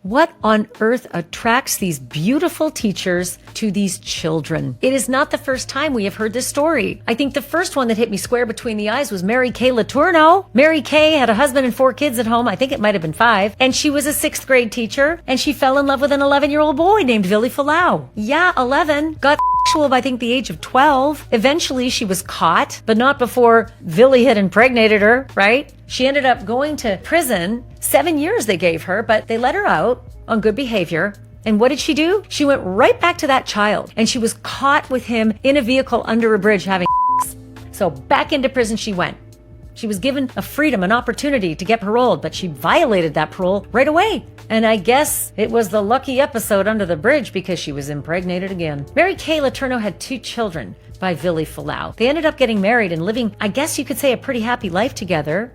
What on earth attracts these beautiful teachers to these children? It is not the first time we have heard this story. I think the first one that hit me square between the eyes was Mary Kay Letourneau. Mary Kay had a husband and 4 kids at home. I think it might have been 5. And she was a 6th grade teacher. And she fell in love with an 11-year-old boy named Vili Falau. Yeah, 11. Got sexual by, I think, the age of 12. Eventually, she was caught, but not before Vili had impregnated her, right? She ended up going to prison. 7 years they gave her, but they let her out on good behavior. And what did she do? She went right back to that child, and she was caught with him in a vehicle under a bridge having sex. So back into prison she went. She was given a freedom, an opportunity to get paroled, but she violated that parole right away. And I guess it was the lucky episode under the bridge because she was impregnated again. Mary Kay Letourneau had 2 children by Vili Falau. They ended up getting married and living, I guess you could say, a pretty happy life together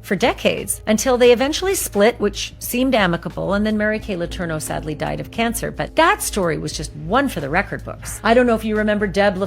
for decades until they eventually split, which seemed amicable, and then Mary Kay Letourneau sadly died of cancer. But that story was just one for the record books. I don't know if you remember Deborah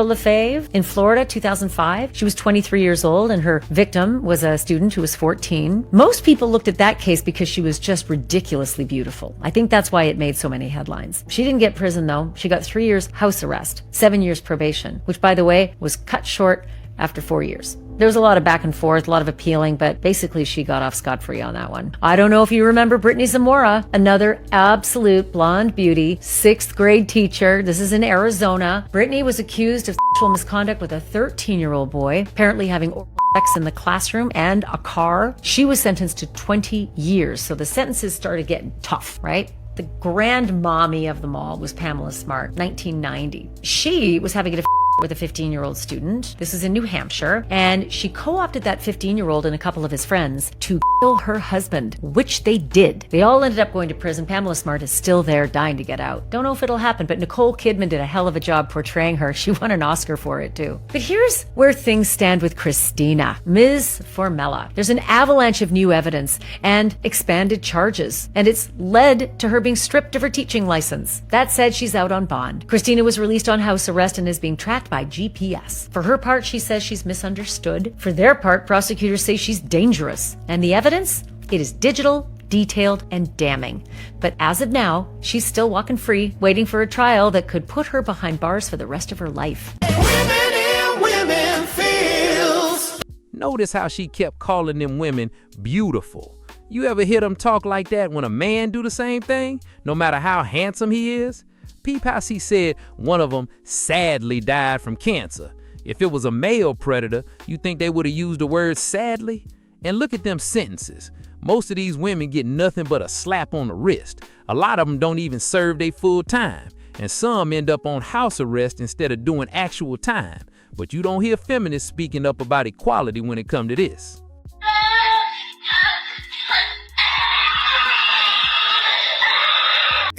Lefebvre in Florida, 2005. She was 23 years old and her victim was a student who was 14. Most people looked at that case because she was just ridiculously beautiful. I think that's why it made so many headlines. She didn't get prison though. She got 3 years house arrest, 7 years probation, which by the way was cut short after 4 years. There was a lot of back and forth, a lot of appealing, but basically she got off scot-free on that one. I don't know if you remember Brittany Zamora, another absolute blonde beauty, 6th grade teacher. This is in Arizona. Brittany was accused of sexual misconduct with a 13-year-old boy, apparently having oral sex in the classroom and a car. She was sentenced to 20 years, so the sentences started getting tough, right? The grandmommy of them all was Pamela Smart, 1990. She was having a with a 15-year-old student. This is in New Hampshire. And she co-opted that 15-year-old and a couple of his friends to kill her husband, which they did. They all ended up going to prison. Pamela Smart is still there, dying to get out. Don't know if it'll happen, but Nicole Kidman did a hell of a job portraying her. She won an Oscar for it, too. But here's where things stand with Christina, Ms. Formella. There's an avalanche of new evidence and expanded charges, and it's led to her being stripped of her teaching license. That said, she's out on bond. Christina was released on house arrest and is being tracked by GPS. For her part, she says she's misunderstood. For their part, prosecutors say she's dangerous. And the evidence? It is digital, detailed, and damning. But as of now, she's still walking free, waiting for a trial that could put her behind bars for the rest of her life. Women in women feels. Notice how she kept calling them women beautiful. You ever hear them talk like that when a man do the same thing, no matter how handsome he is? Peep how she said one of them sadly died from cancer. If it was a male predator, you think they would have used the word sadly? And look at them sentences. Most of these women get nothing but a slap on the wrist. A lot of them don't even serve their full time. And some end up on house arrest instead of doing actual time. But you don't hear feminists speaking up about equality when it comes to this.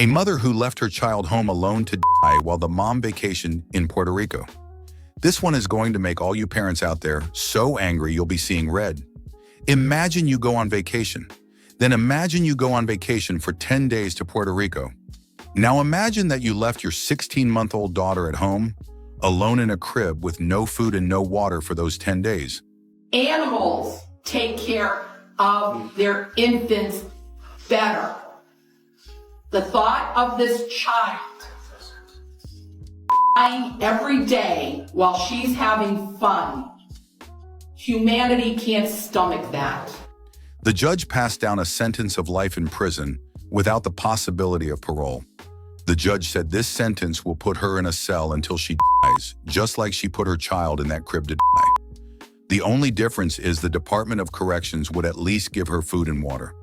A mother who left her child home alone to die while the mom vacationed in Puerto Rico. This one is going to make all you parents out there so angry you'll be seeing red. Imagine you go on vacation. Then imagine you go on vacation for 10 days to Puerto Rico. Now imagine that you left your 16-month-old daughter at home, alone in a crib with no food and no water for those 10 days. Animals take care of their infants better. The thought of this child dying every day while she's having fun, humanity can't stomach that. The judge passed down a sentence of life in prison without the possibility of parole. The judge said this sentence will put her in a cell until she dies, just like she put her child in that crib to die. The only difference is the Department of Corrections would at least give her food and water.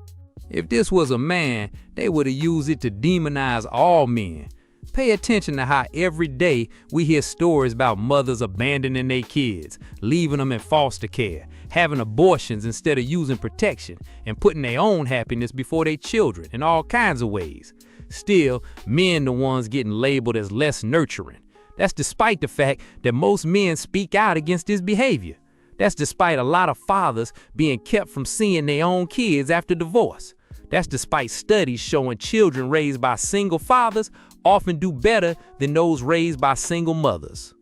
If this was a man, they would have used it to demonize all men. Pay attention to how every day we hear stories about mothers abandoning their kids, leaving them in foster care, having abortions instead of using protection, and putting their own happiness before their children in all kinds of ways. Still, men the ones getting labeled as less nurturing. That's despite the fact that most men speak out against this behavior. That's despite a lot of fathers being kept from seeing their own kids after divorce. That's despite studies showing children raised by single fathers often do better than those raised by single mothers.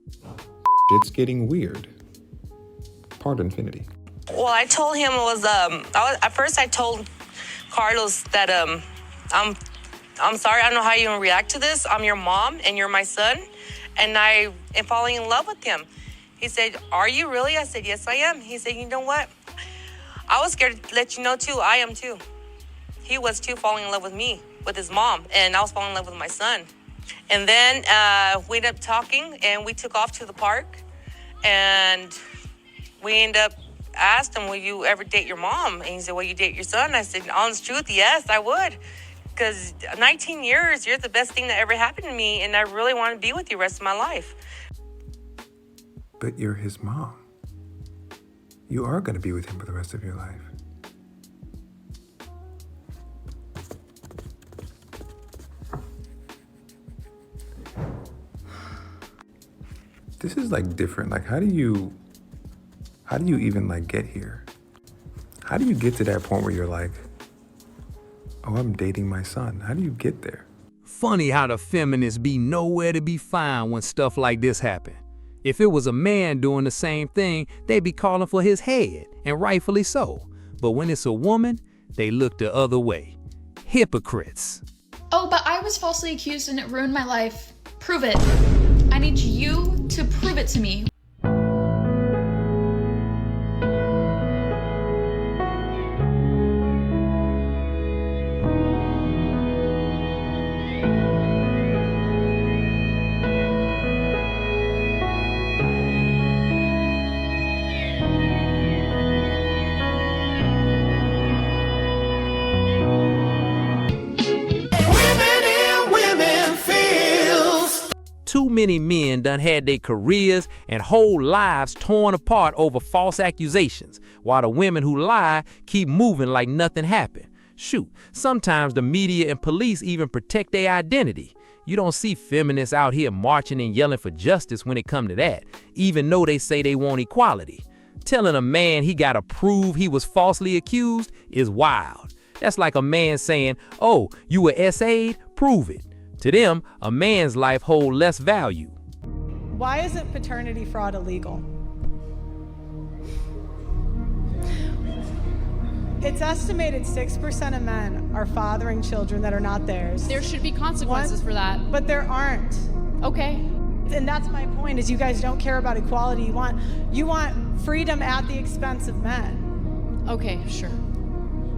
It's getting weird. Pardon, Infinity. Well, I told him it was, at first I told Carlos that I'm sorry, I don't know how you even react to this. I'm your mom and you're my son, and I am falling in love with him. He said, are you really? I said, yes, I am. He said, you know what? I was scared to let you know too. I am too. He was too, falling in love with me, with his mom, and I was falling in love with my son. And then we ended up talking, and we took off to the park, and we ended up asked him, will you ever date your mom? And he said, will you date your son? I said, honest truth, yes, I would. Because 19 years, you're the best thing that ever happened to me, and I really want to be with you the rest of my life. But you're his mom. You are going to be with him for the rest of your life. This is like different. Like, how do you even like get here? How do you get to that point where you're like, oh, I'm dating my son? How do you get there? Funny how the feminists be nowhere to be found when stuff like this happen. If it was a man doing the same thing, they'd be calling for his head, and rightfully so. But when it's a woman, they look the other way. Hypocrites. Oh, but I was falsely accused and it ruined my life. Prove it. I need you to prove it to me. Too many men done had their careers and whole lives torn apart over false accusations, while the women who lie keep moving like nothing happened. Shoot, sometimes the media and police even protect their identity. You don't see feminists out here marching and yelling for justice when it come to that, even though they say they want equality. Telling a man he gotta prove he was falsely accused is wild. That's like a man saying, oh, you were SA'd? Prove it. To them, a man's life holds less value. Why isn't paternity fraud illegal? It's estimated 6% of men are fathering children that are not theirs. There should be consequences for that. But there aren't. Okay. And that's my point, is you guys don't care about equality. You want freedom at the expense of men. Okay, sure.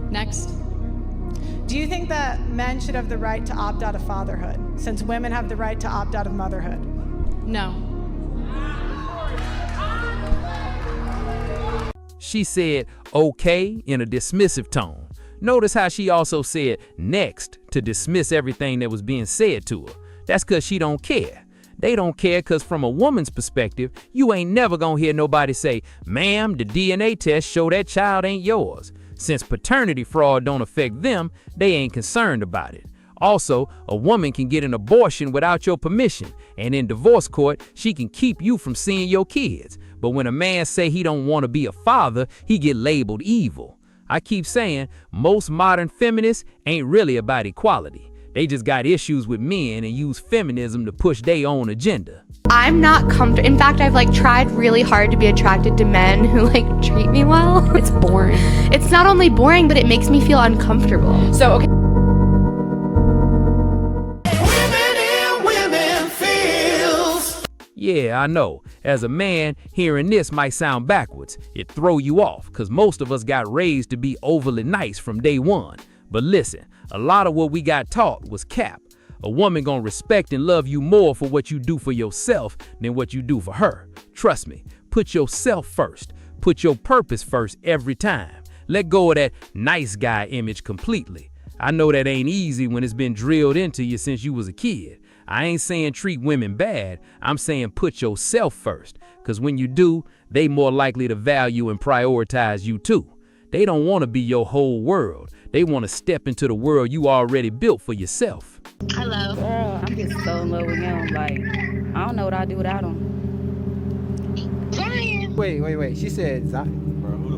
Next. Do you think that men should have the right to opt out of fatherhood, since women have the right to opt out of motherhood? No. She said, okay, in a dismissive tone. Notice how she also said next to dismiss everything that was being said to her. That's because she don't care. They don't care because from a woman's perspective, you ain't never gonna hear nobody say, ma'am, the DNA test show that child ain't yours. Since paternity fraud don't affect them, they ain't concerned about it. Also, a woman can get an abortion without your permission, and in divorce court, she can keep you from seeing your kids. But when a man say he don't want to be a father, he get labeled evil. I keep saying, most modern feminists ain't really about equality. They just got issues with men and use feminism to push their own agenda. I'm not comfortable. In fact, I've tried really hard to be attracted to men who treat me well. It's boring. It's not only boring, but it makes me feel uncomfortable. So, okay. Yeah, I know. As a man, hearing this might sound backwards. It throw you off, because most of us got raised to be overly nice from day one. But listen, a lot of what we got taught was cap. A woman gonna respect and love you more for what you do for yourself than what you do for her. Trust me, put yourself first. Put your purpose first every time. Let go of that nice guy image completely. I know that ain't easy when it's been drilled into you since you was a kid. I ain't saying treat women bad. I'm saying put yourself first. Because when you do, they more likely to value and prioritize you too. They don't want to be your whole world. They want to step into the world you already built for yourself. Hello. Girl, I'm just so in love with him. I don't know what I'd do without him. Zion. Wait. She said Zion. Bro, who the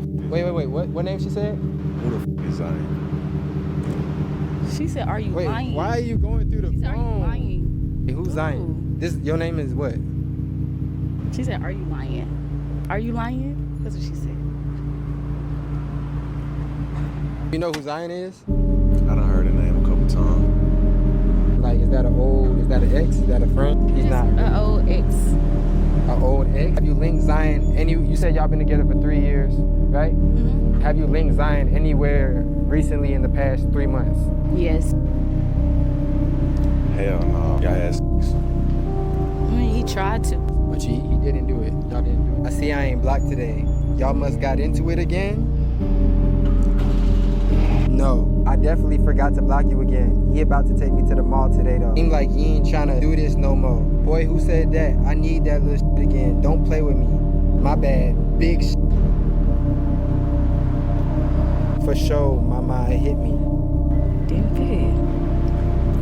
Wait. What name she said? Who the is Zion? She said, are you lying? Why are you going through the phone? She said, are you lying? Hey, who's Zion? Your name is what? She said, are you lying? Are you lying? That's what she said. You know who Zion is? Is that an ex? Is that a friend? He's not. An old ex. An old ex? Have you linked Zion you said y'all been together for 3 years, right? Mm-hmm. Have you linked Zion anywhere recently in the past 3 months? Yes. Hell no. Y'all had sex. I mean, he tried to. But he didn't do it. Y'all didn't do it. I see I ain't blocked today. Y'all must got into it again? No, I definitely forgot to block you again. He about to take me to the mall today though. Seem like he ain't trying to do this no more. Boy, who said that? I need that little shit again. Don't play with me. My bad. Big shit. For sure, mama, it hit me. Didn't fit.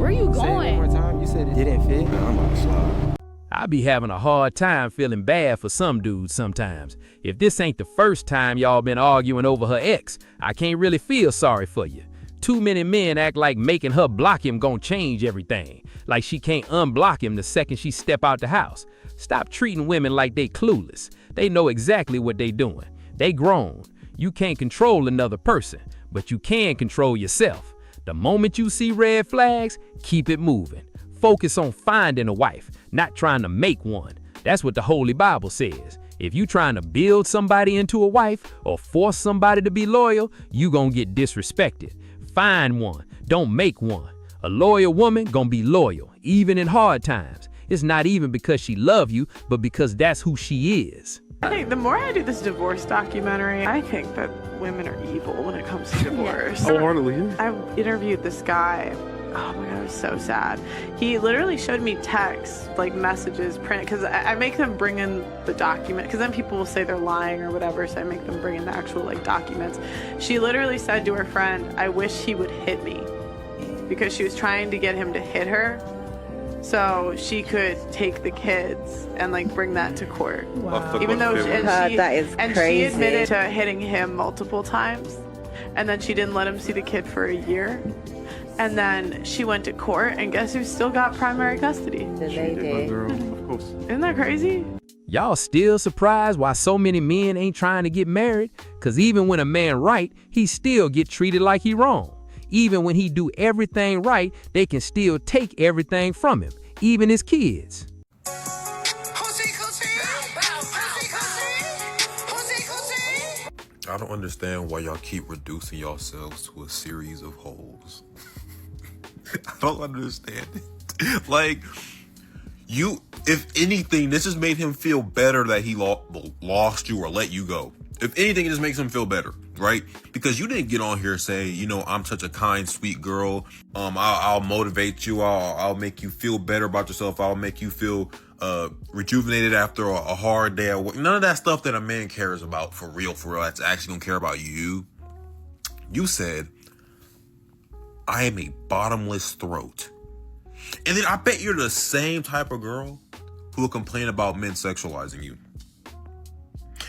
Where you Say it going? one more time. You said it didn't fit. Man, I'm outside. I be having a hard time feeling bad for some dudes sometimes. If this ain't the first time y'all been arguing over her ex, I can't really feel sorry for you. Too many men act like making her block him gon' change everything. Like she can't unblock him the second she step out the house. Stop treating women like they clueless. They know exactly what they doing. They grown. You can't control another person, but you can control yourself. The moment you see red flags, keep it moving. Focus on finding a wife, not trying to make one. That's what the Holy Bible says. If you trying to build somebody into a wife or force somebody to be loyal, you gonna get disrespected. Find one, don't make one. A loyal woman gonna be loyal, even in hard times. It's not even because she love you, but because that's who she is. I think the more I do this divorce documentary, I think that women are evil when it comes to divorce. Wholeheartedly. I interviewed this guy. Oh my God, it was so sad. He literally showed me texts, like messages printed, because I make them bring in the document, because then people will say they're lying or whatever, so I make them bring in the actual like documents. She literally said to her friend, I wish he would hit me, because she was trying to get him to hit her so she could take the kids and like bring that to court. Wow. Even though that is and crazy. she admitted to hitting him multiple times, and then she didn't let him see the kid for a year. And then she went to court, and guess who still got primary custody? Of course. Isn't that crazy? Y'all still surprised why so many men ain't trying to get married? Cause even when a man right, he still get treated like he wrong. Even when he do everything right, they can still take everything from him, even his kids. I don't understand why y'all keep reducing yourselves to a series of holes. I don't understand it. Like, you, if anything, this just made him feel better that he lost you or let you go. If anything, it just makes him feel better, right? Because you didn't get on here saying, you know, I'm such a kind, sweet girl. I'll motivate you. I'll make you feel better about yourself. I'll make you feel rejuvenated after a hard day at work. None of that stuff that a man cares about for real, that's actually gonna care about you. You said, I am a bottomless throat. And then I bet you're the same type of girl who will complain about men sexualizing you.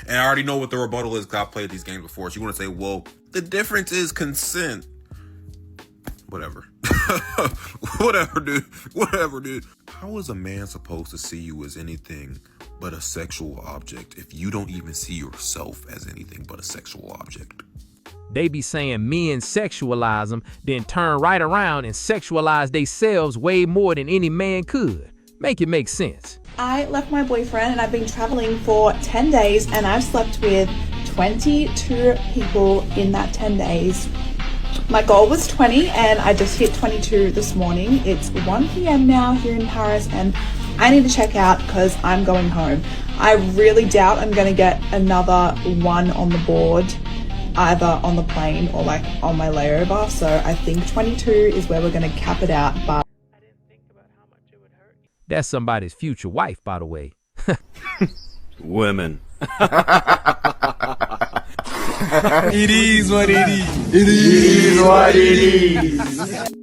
And I already know what the rebuttal is because I've played these games before. So you want to say, well, the difference is consent. Whatever. Whatever, dude. How is a man supposed to see you as anything but a sexual object if you don't even see yourself as anything but a sexual object? They be saying men sexualize them, then turn right around and sexualize themselves way more than any man could. Make it make sense. I left my boyfriend and I've been traveling for 10 days and I've slept with 22 people in that 10 days. My goal was 20 and I just hit 22 this morning. It's 1 p.m. now here in Paris and I need to check out because I'm going home. I really doubt I'm going to get another one on the board, either on the plane or like on my layover. So I think 22 is where we're going to cap it out. But that's somebody's future wife, by the way. Women. It is what it is. It is what it is.